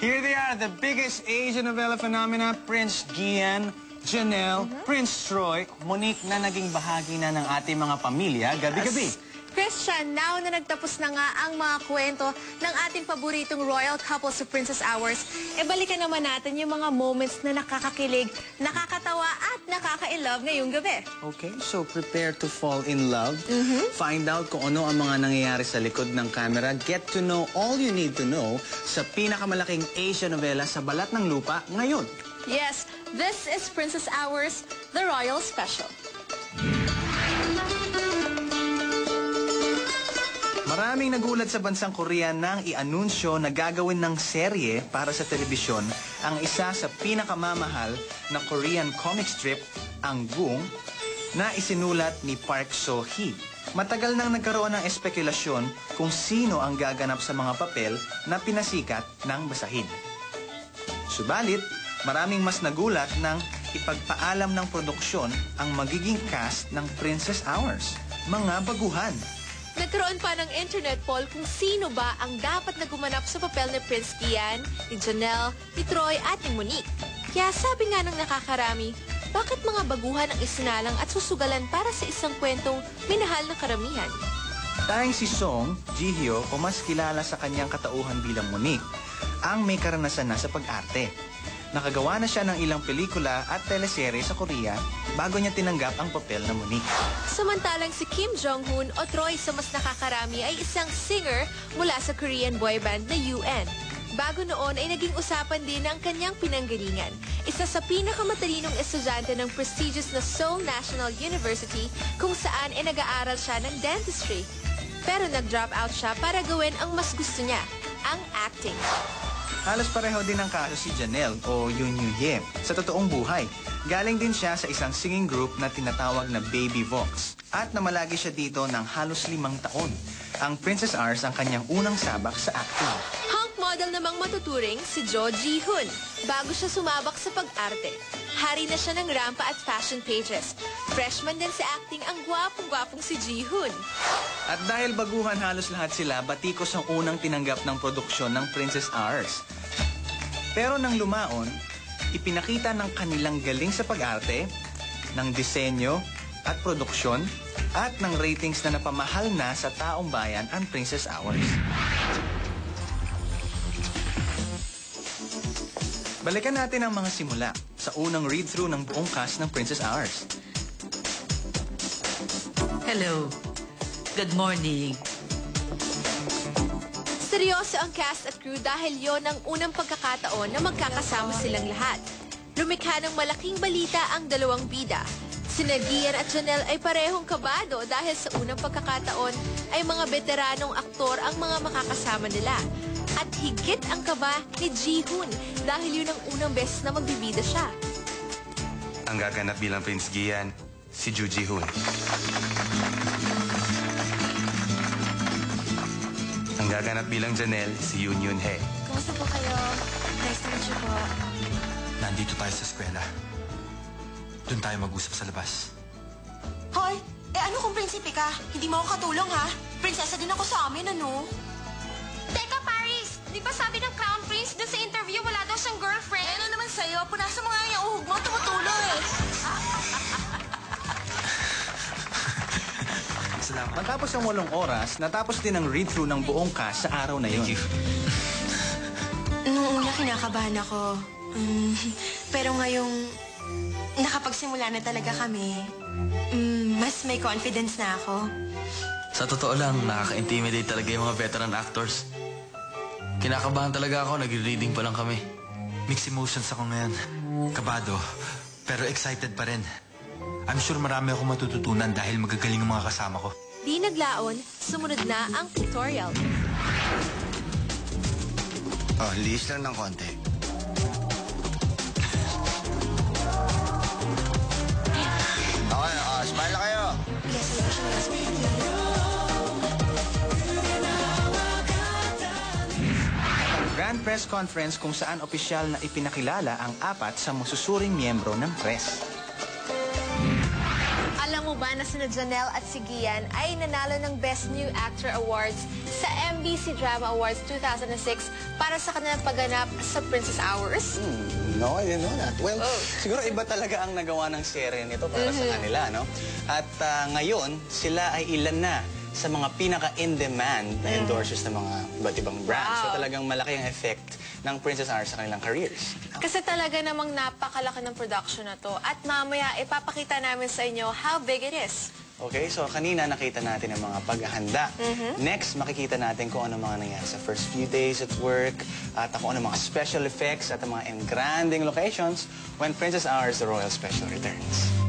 Here they are, the biggest Asian novella phenomena, Prince Gian, Janelle, Prince Troy, Monique na naging bahagi na ng ating mga pamilya gabi-gabi. Christian, now na nagtapos na nga ang mga kwento ng ating paboritong royal couple sa Princess Hours, balikan naman natin yung mga moments na nakakakilig, nakakatawa at nakaka-inlove ngayong gabi. Okay, so prepare to fall in love. Find out kung ano ang mga nangyayari sa likod ng camera. Get to know all you need to know sa pinakamalaking Asian novela sa balat ng lupa ngayon. Yes, this is Princess Hours, the Royal Special. Maraming nagulat sa bansang Korea nang i-anunsyo na gagawin ng serye para sa telebisyon ang isa sa pinakamamahal na Korean comic strip, ang Gung, na isinulat ni Park So-hee. Matagal nang nagkaroon ng espekulasyon kung sino ang gaganap sa mga papel na pinasikat ng basahin. Subalit, maraming mas nagulat nang ipagpaalam ng produksyon ang magiging cast ng Princess Hours, mga baguhan. Nagkaroon pa ng internet poll kung sino ba ang dapat na gumanap sa papel ni Prince Gian, ni Janelle, ni Troy at ni Monique. Kaya sabi nga ng nakakarami, bakit mga baguhan ang isinalang at susugalan para sa isang kwentong minahal na karamihan? Tanging si Song Ji-hyo, o mas kilala sa kanyang katauhan bilang Monique, ang may karanasan na sa pag-arte. Nakagawa na siya ng ilang pelikula at teleserye sa Korea bago niya tinanggap ang papel na Monique. Samantalang si Kim Jong-hoon o Troy sa mas nakakarami ay isang singer mula sa Korean boy band na UN. Bago noon ay naging usapan din ang kanyang pinanggalingan. Isa sa pinakamatalinong estudyante ng prestigious na Seoul National University kung saan ay nag-aaral siya ng dentistry. Pero nag-drop out siya para gawin ang mas gusto niya, ang acting. Halos pareho din ang kaso si Janelle o Yoon Yoo-hye sa totoong buhay. Galing din siya sa isang singing group na tinatawag na Baby Vox at namalagi siya dito ng halos 5 taon. Ang Princess Hours ang kanyang unang sabak sa acting. Hunk model namang matuturing si Jo Ji-hoon bago siya sumabak sa pag-arte. Hari na siya ng rampa at fashion pages. Freshman din sa acting ang gwapong-gwapong si Ji-hoon. At dahil baguhan halos lahat sila, batikos ang unang tinanggap ng produksyon ng Princess Hours. Pero nang lumaon, ipinakita ng kanilang galing sa pag-arte, ng disenyo at produksyon, at ng ratings na napamahal na sa taong bayan ang Princess Hours. Balikan natin ang mga simula sa unang read-through ng buong cast ng Princess Hours. Hello. Good morning. Seryoso ang cast at crew dahil yon ang unang pagkakataon na magkakasama silang lahat. Lumikha ng malaking balita ang dalawang bida. Sina Gian at Janelle ay parehong kabado dahil sa unang pagkakataon ay mga veteranong aktor ang mga makakasama nila. At higit ang kaba ni Ji-hoon dahil yun ang unang beses na magbibida siya. Ang gaganap bilang Prince Gian, si Joo Ji-hoon. Ang gaganap bilang Janelle, si Yoon Yoon-hye. Kumusta po kayo? Nice to meet you po. Nandito tayo sa eskwela. Doon tayo mag-usap sa labas. Hoy, ano kung prinsipe ka? Hindi mo ako katulong, ha? Prinsesa din ako sa amin, ano? Teka, Paris! Di ba sabi ng Crown Prince doon sa interview wala daw siyang girlfriend? Ano naman sa'yo? Punasa mo nga yung uhog mo, tumutulong eh. Salamat. Matapos ang 8 oras, natapos din ang read-through ng buong cast sa araw na yun. Thank you. Noong una, kinakabahan ako. Pero ngayong nakapagsimula na talaga kami, mas may confidence na ako. Sa totoo lang, nakaka-intimidate talaga yung mga veteran actors. Kinakabahan talaga ako, nag-reading pa lang kami. Mixed emotions ako ngayon. Kabado, pero excited pa rin. I'm sure marami akong matututunan dahil magagaling ang mga kasama ko. Di naglaon, sumunod na ang tutorial. Oh, lihis lang ng konti. Okay, smile na kayo. Grand press conference kung saan opisyal na ipinakilala ang 4 sa masusuring miyembro ng press. Alam mo ba na sina Janelle at si Gian ay nanalo ng Best New Actor Awards sa MBC Drama Awards 2006 para sa kanilang pagganap sa Princess Hours? No, I didn't know that. Well, siguro iba talaga ang nagawa ng serye nito para sa kanila, no? At ngayon, sila ay ilan na sa mga pinaka-in-demand na endorsers ng mga iba't ibang brands. So talagang malaki ang effect ng Princess Hours sa kanilang careers. Kasi talaga namang napakalaki ng production na to. At mamaya, ipapakita namin sa inyo how big it is. Okay, so kanina nakita natin ang mga paghahanda. Next, makikita natin kung ano mga nangyari sa first few days at work, at kung ano mga special effects at ang mga engranding locations when Princess Hours The Royal Special returns.